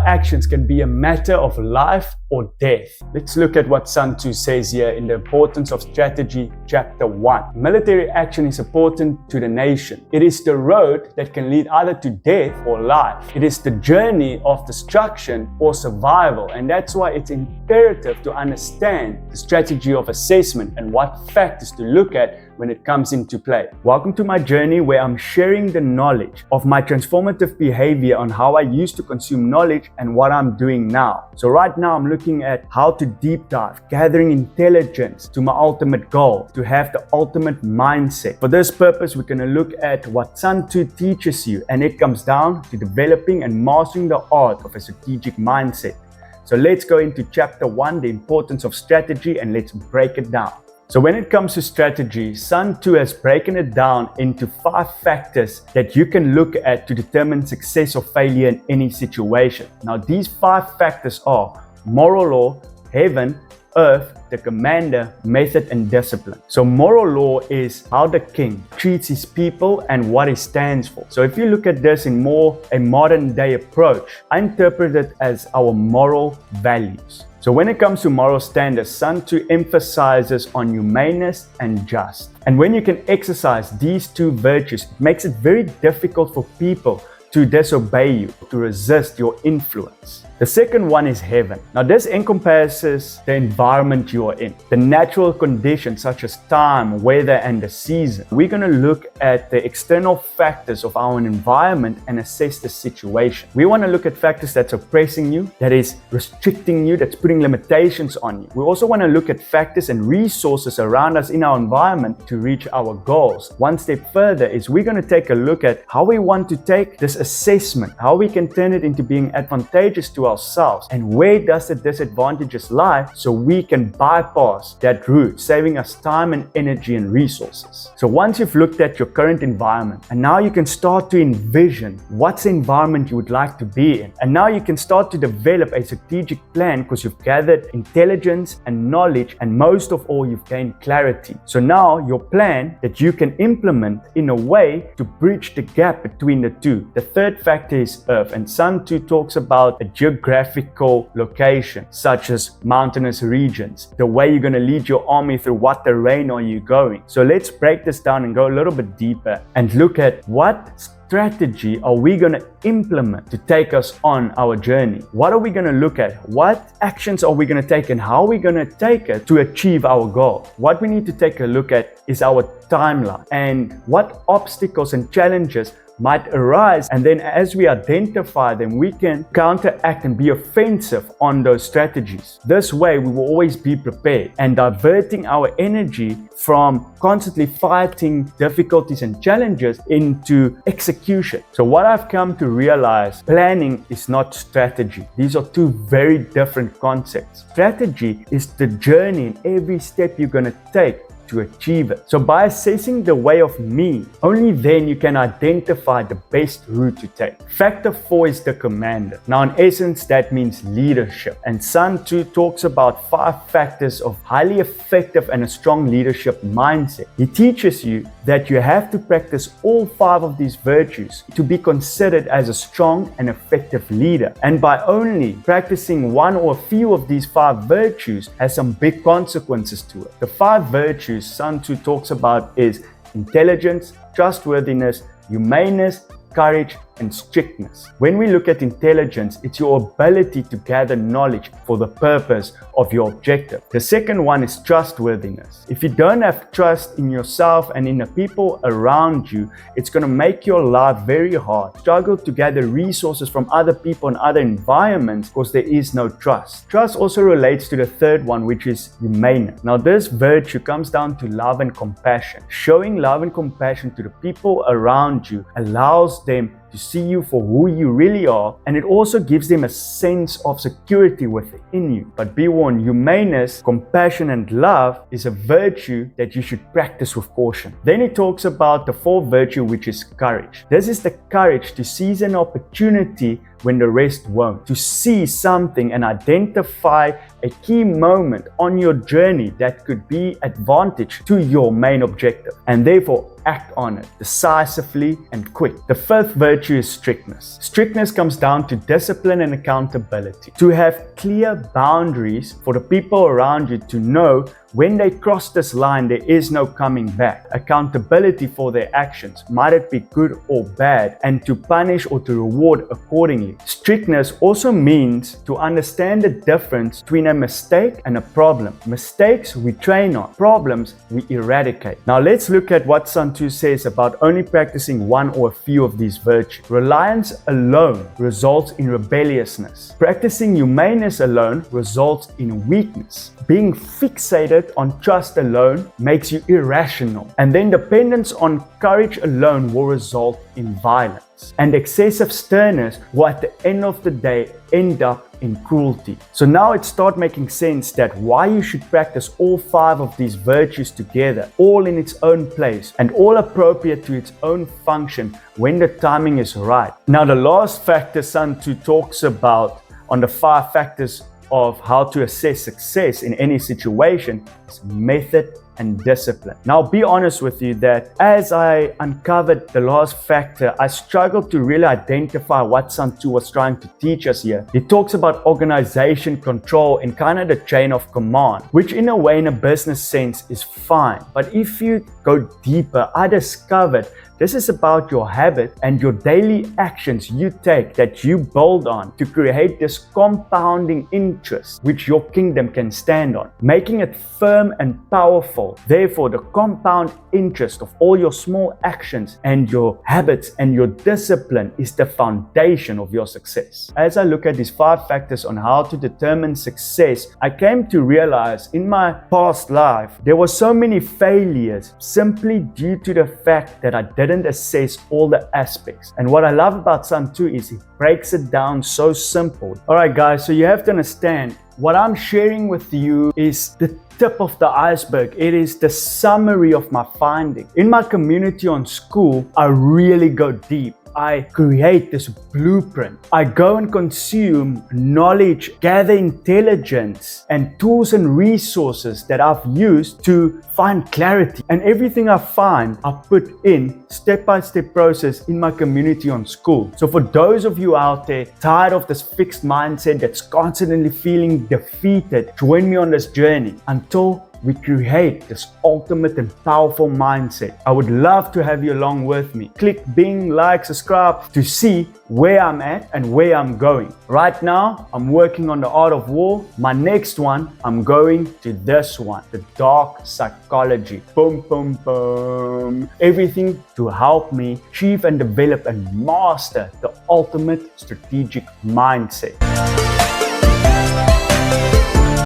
actions can be a matter of life or death. Let's look at what Sun Tzu says here in The Importance of Strategy, Chapter 1. Military action is important to the nation. It is the road that can lead either to death or life. It is the journey of destruction or survival, and that's why it's imperative to understand the strategy of assessment and what factors to look at when it comes into play. Welcome to my journey where I'm sharing the knowledge of my transformative behavior on how I used to consume knowledge and what I'm doing now. So right now I'm looking at how to deep dive, gathering intelligence to my ultimate goal, to have the ultimate mindset. For this purpose, we're going to look at what Sun Tzu teaches you, and it comes down to developing and mastering the art of a strategic mindset. So let's go into Chapter 1, the importance of strategy, and let's break it down. So when it comes to strategy, Sun Tzu has broken it down into 5 factors that you can look at to determine success or failure in any situation. Now these 5 factors are moral law, heaven, earth, the commander, method, and discipline. So moral law is how the king treats his people and what he stands for. So if you look at this in more a modern day approach, I interpret it as our moral values. So when it comes to moral standards, Sun Tzu emphasizes on humaneness and just. And when you can exercise these 2 virtues, it makes it very difficult for people to disobey you, to resist your influence. The second one is heaven. Now this encompasses the environment you are in, the natural conditions such as time, weather, and the season. We're going to look at the external factors of our environment and assess the situation. We want to look at factors that's oppressing you, that is restricting you, that's putting limitations on you. We also want to look at factors and resources around us in our environment to reach our goals. One step further is we're going to take a look at how we want to take this assessment, how we can turn it into being advantageous to ourselves, and where does the disadvantages lie so we can bypass that route, saving us time and energy and resources. So once you've looked at your current environment, and now you can start to envision what's the environment you would like to be in, and now you can start to develop a strategic plan because you've gathered intelligence and knowledge, and most of all you've gained clarity. So now your plan that you can implement in a way to bridge the gap between the two. The third factor is earth, and Sun Tzu talks about a geographical location such as mountainous regions, the way you're going to lead your army through, what terrain are you going. So let's break this down and go a little bit deeper and look at what strategy are we going to implement to take us on our journey. What are we going to look at? What actions are we going to take, and how are we going to take it to achieve our goal? What we need to take a look at is our timeline and what obstacles and challenges might arise, and then as we identify them, we can counteract and be offensive on those strategies. This way we will always be prepared and diverting our energy from constantly fighting difficulties and challenges into execution. So what I've come to realize, planning is not strategy. These are 2 very different concepts. Strategy is the journey and every step you're going to take to achieve it. So by assessing the way of me, only then you can identify the best route to take. Factor 4 is the commander. Now in essence that means leadership, and Sun Tzu talks about 5 factors of highly effective and a strong leadership mindset. He teaches you that you have to practice all 5 of these virtues to be considered as a strong and effective leader, and by only practicing one or a few of these 5 virtues has some big consequences to it. The 5 virtues Sun Tzu talks about is intelligence, trustworthiness, humaneness, courage, and strictness. When we look at intelligence, it's your ability to gather knowledge for the purpose of your objective. The second one is trustworthiness. If you don't have trust in yourself and in the people around you, it's going to make your life very hard. Struggle to gather resources from other people and other environments because there is no trust. Trust also relates to the third one, which is humaneness. Now this virtue comes down to love and compassion. Showing love and compassion to the people around you allows them to see you for who you really are, and it also gives them a sense of security within you. But be warned, humaneness, compassion, and love is a virtue that you should practice with caution. Then he talks about the fourth virtue, which is courage. This is the courage to seize an opportunity when the rest won't. To see something and identify a key moment on your journey that could be advantage to your main objective, and therefore act on it decisively and quick. The fifth virtue is strictness. Strictness comes down to discipline and accountability. To have clear boundaries for the people around you to know when they cross this line, there is no coming back. Accountability for their actions, might it be good or bad, and to punish or to reward accordingly. Strictness also means to understand the difference between a mistake and a problem. Mistakes we train on, problems we eradicate. Now let's look at what Sun Tzu says about only practicing one or a few of these virtues. Reliance alone results in rebelliousness. Practicing humaneness alone results in weakness. Being fixated on trust alone makes you irrational. And then dependence on courage alone will result in violence. And excessive sternness will at the end of the day end up in cruelty. So now it starts making sense that why you should practice all 5 of these virtues together, all in its own place and all appropriate to its own function when the timing is right. Now the last factor Sun Tzu talks about on the 5 factors of how to assess success in any situation is method and discipline. Now, I'll be honest with you that as I uncovered the last factor, I struggled to really identify what Sun Tzu was trying to teach us here. He talks about organization, control, and kind of the chain of command, which in a way, in a business sense, is fine. But if you go deeper, I discovered this is about your habit and your daily actions you take that you build on to create this compounding interest which your kingdom can stand on, making it firm and powerful. Therefore, the compound interest of all your small actions and your habits and your discipline is the foundation of your success. As I look at these 5 factors on how to determine success, I came to realize in my past life there were so many failures simply due to the fact that I didn't assess all the aspects. And what I love about Sun Tzu is he breaks it down so simple. Alright guys, so you have to understand what I'm sharing with you is the tip of the iceberg. It is the summary of my findings. In my community on school, I really go deep. I create this blueprint. I go and consume knowledge, gather intelligence, and tools and resources that I've used to find clarity. And everything I find, I put in step-by-step process in my community on school. So for those of you out there tired of this fixed mindset that's constantly feeling defeated, join me on this journey until we create this ultimate and powerful mindset. I would love to have you along with me. Click Bing, like, subscribe to see where I'm at and where I'm going. Right now, I'm working on the art of war. My next one, I'm going to this one, the dark psychology. Boom, boom, boom. Everything to help me achieve and develop and master the ultimate strategic mindset.